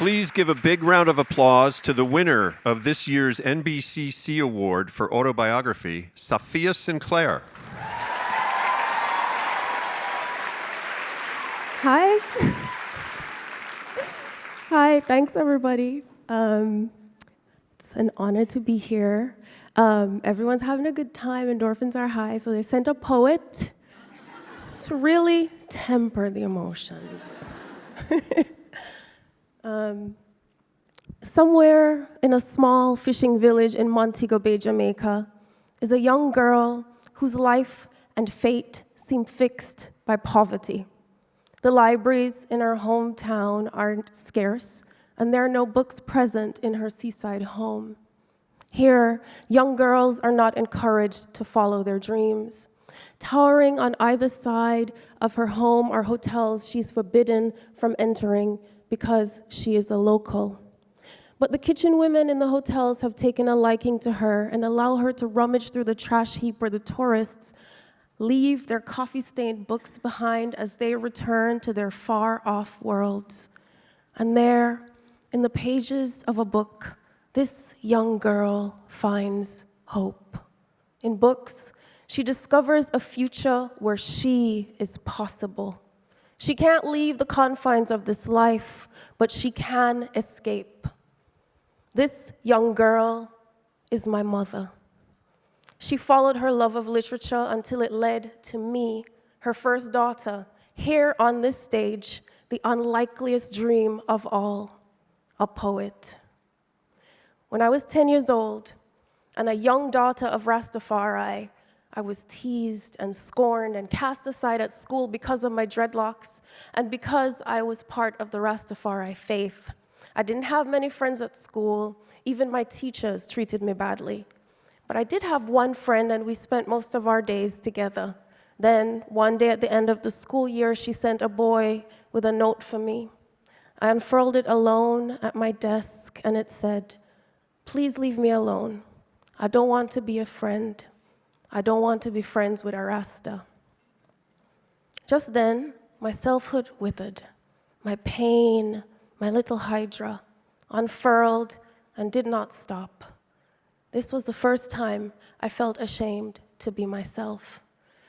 Please give a big round of applause to the winner of this year's NBCC Award for Autobiography, Safiya Sinclair. Hi. Hi, thanks everybody. It's an honor to be here. Everyone's having a good time, endorphins are high, so they sent a poet to really temper the emotions. Somewhere in a small fishing village in Montego Bay, Jamaica, is a young girl whose life and fate seem fixed by poverty. The libraries in her hometown are scarce, and there are no books present in her seaside home. Here, young girls are not encouraged to follow their dreams. Towering on either side of her home are hotels she's forbidden from entering because she is a local. But the kitchen women in the hotels have taken a liking to her and allow her to rummage through the trash heap where the tourists leave their coffee-stained books behind as they return to their far-off worlds. And there, in the pages of a book, this young girl finds hope. In books, she discovers a future where she is possible. She can't leave the confines of this life, but she can escape. This young girl is my mother. She followed her love of literature until it led to me, her first daughter, here on this stage, the unlikeliest dream of all, a poet. When I was 10 years old and a young daughter of Rastafari, I was teased and scorned and cast aside at school because of my dreadlocks and because I was part of the Rastafari faith. I didn't have many friends at school. Even my teachers treated me badly. But I did have one friend, and we spent most of our days together. Then, one day at the end of the school year, she sent a boy with a note for me. I unfurled it alone at my desk, and it said, "Please leave me alone. I don't want to be a friend. I don't want to be friends with a Rasta." Just then, my selfhood withered. My pain, my little hydra, unfurled and did not stop. This was the first time I felt ashamed to be myself.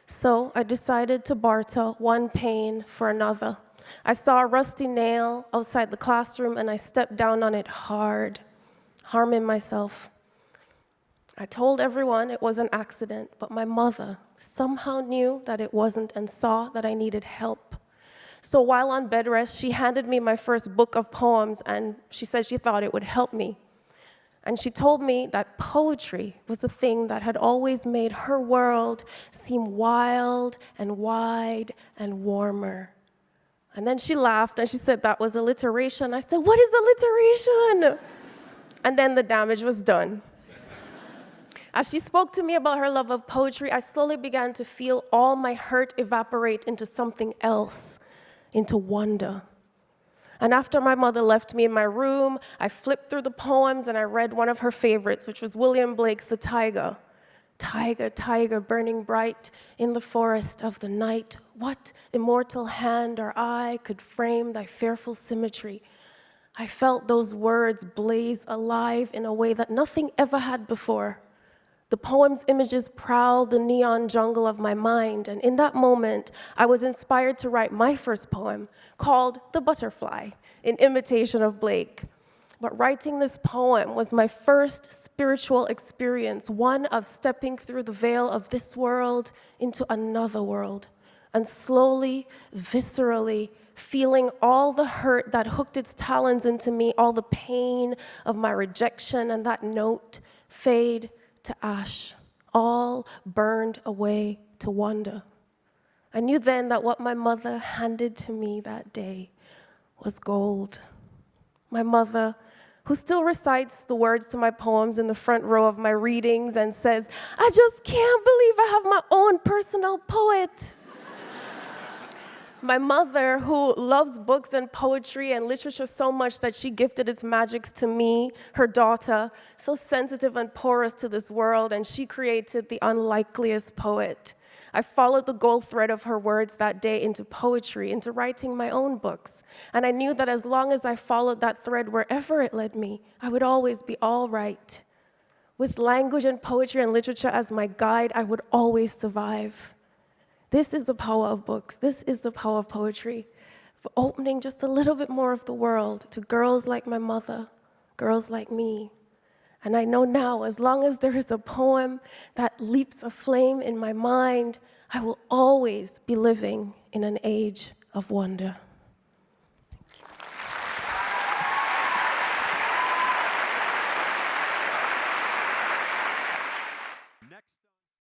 So I decided to barter one pain for another. I saw a rusty nail outside the classroom and I stepped down on it hard, harming myself. I told everyone it was an accident, but my mother somehow knew that it wasn't and saw that I needed help. So while on bed rest, she handed me my first book of poems and she said she thought it would help me. And she told me that poetry was a thing that had always made her world seem wild and wide and warmer. And then she laughed and she said that was alliteration. I said, "What is alliteration?" And then the damage was done. As she spoke to me about her love of poetry, I slowly began to feel all my hurt evaporate into something else, into wonder. And after my mother left me in my room, I flipped through the poems and I read one of her favorites, which was William Blake's The Tyger. Tyger, Tyger, burning bright in the forest of the night, what immortal hand or eye could frame thy fearful symmetry? I felt those words blaze alive in a way that nothing ever had before. The poem's images prowled the neon jungle of my mind, and in that moment, I was inspired to write my first poem, called The Butterfly, in imitation of Blake. But writing this poem was my first spiritual experience, one of stepping through the veil of this world into another world, and slowly, viscerally, feeling all the hurt that hooked its talons into me, all the pain of my rejection, and that note fade to ash, all burned away to wonder. I knew then that what my mother handed to me that day was gold. My mother, who still recites the words to my poems in the front row of my readings and says, "I just can't believe I have my own personal poet." My mother, who loves books and poetry and literature so much that she gifted its magics to me, her daughter, so sensitive and porous to this world, and she created the unlikeliest poet. I followed the gold thread of her words that day into poetry, into writing my own books. And I knew that as long as I followed that thread wherever it led me, I would always be all right. With language and poetry and literature as my guide, I would always survive. This is the power of books. This is the power of poetry, for opening just a little bit more of the world to girls like my mother, girls like me. And I know now, as long as there is a poem that leaps a flame in my mind, I will always be living in an age of wonder.